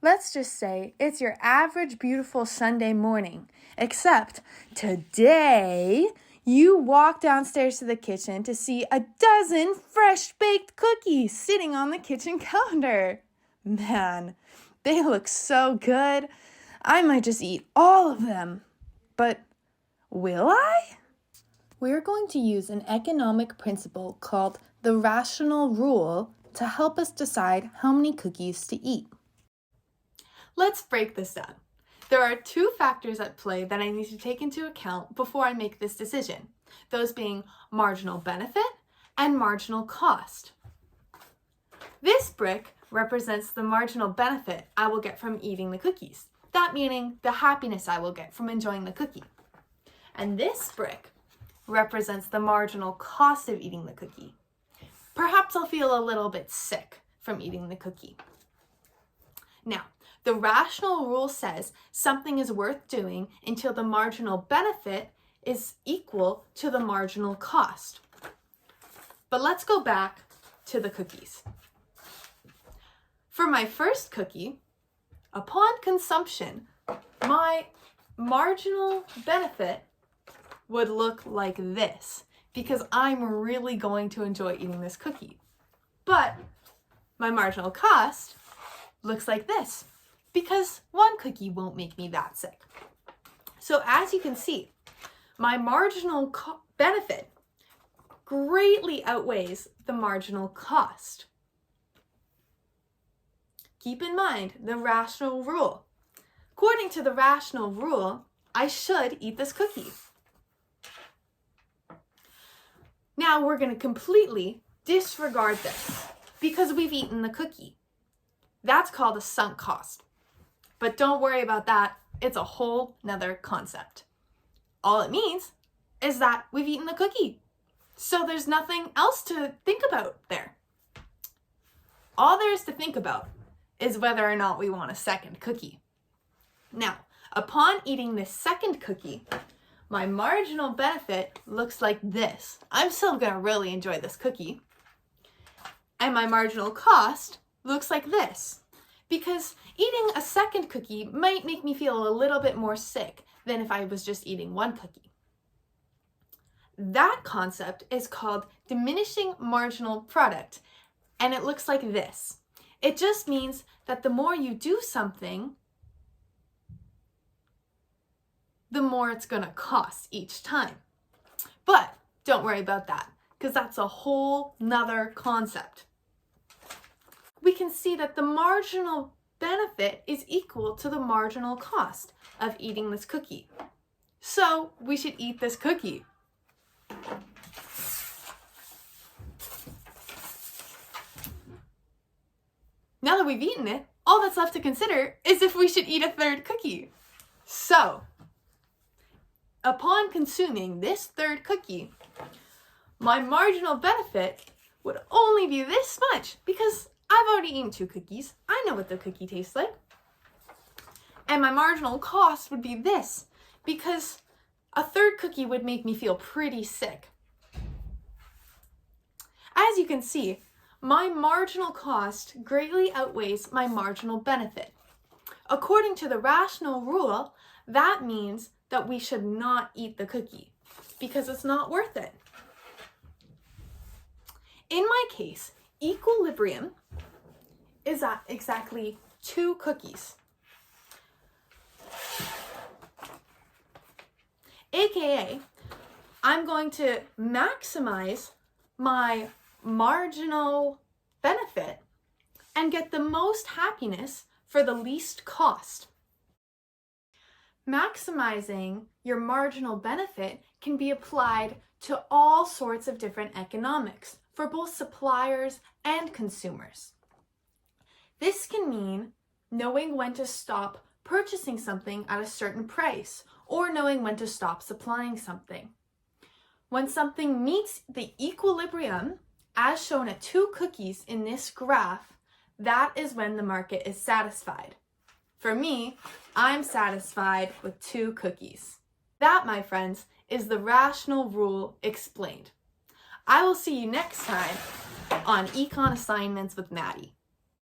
Let's just say it's your average beautiful Sunday morning, except today you walk downstairs to the kitchen to see a dozen fresh-baked cookies sitting on the kitchen counter. Man, they look so good. I might just eat all of them. But will I? We're going to use an economic principle called the rational rule to help us decide how many cookies to eat. Let's break this down. There are two factors at play that I need to take into account before I make this decision, those being marginal benefit and marginal cost. This brick represents the marginal benefit I will get from eating the cookies, that meaning the happiness I will get from enjoying the cookie. And this brick represents the marginal cost of eating the cookie. Perhaps I'll feel a little bit sick from eating the cookie. Now, the rational rule says something is worth doing until the marginal benefit is equal to the marginal cost. But let's go back to the cookies. For my first cookie, upon consumption, my marginal benefit would look like this because I'm really going to enjoy eating this cookie. But my marginal cost looks like this because one cookie won't make me that sick. So as you can see, my marginal benefit greatly outweighs the marginal cost. Keep in mind the rational rule. According to the rational rule, I should eat this cookie. Now we're going to completely disregard this because we've eaten the cookie. That's called a sunk cost. But don't worry about that. It's a whole nother concept. All it means is that we've eaten the cookie. So there's nothing else to think about there. All there is to think about is whether or not we want a second cookie. Now, upon eating this second cookie, my marginal benefit looks like this. I'm still going to really enjoy this cookie. And my marginal cost looks like this. Because eating a second cookie might make me feel a little bit more sick than if I was just eating one cookie. That concept is called diminishing marginal product, and it looks like this. It just means that the more you do something, the more it's going to cost each time. But don't worry about that, because that's a whole nother concept. We can see that the marginal benefit is equal to the marginal cost of eating this cookie. So we should eat this cookie. Now that we've eaten it, all that's left to consider is if we should eat a third cookie. So, upon consuming this third cookie, my marginal benefit would only be this much because I've already eaten 2 cookies. I know what the cookie tastes like. And my marginal cost would be this because a third cookie would make me feel pretty sick. As you can see, my marginal cost greatly outweighs my marginal benefit. According to the rational rule, that means that we should not eat the cookie because it's not worth it. In my case, equilibrium is at exactly 2 cookies. AKA, I'm going to maximize my marginal benefit and get the most happiness for the least cost. Maximizing your marginal benefit can be applied to all sorts of different economics for both suppliers and consumers. This can mean knowing when to stop purchasing something at a certain price or knowing when to stop supplying something. When something meets the equilibrium, as shown at 2 cookies in this graph, that is when the market is satisfied. For me, I'm satisfied with 2 cookies. That, my friends, is the rational rule explained. I will see you next time on Econ Assignments with Maddie.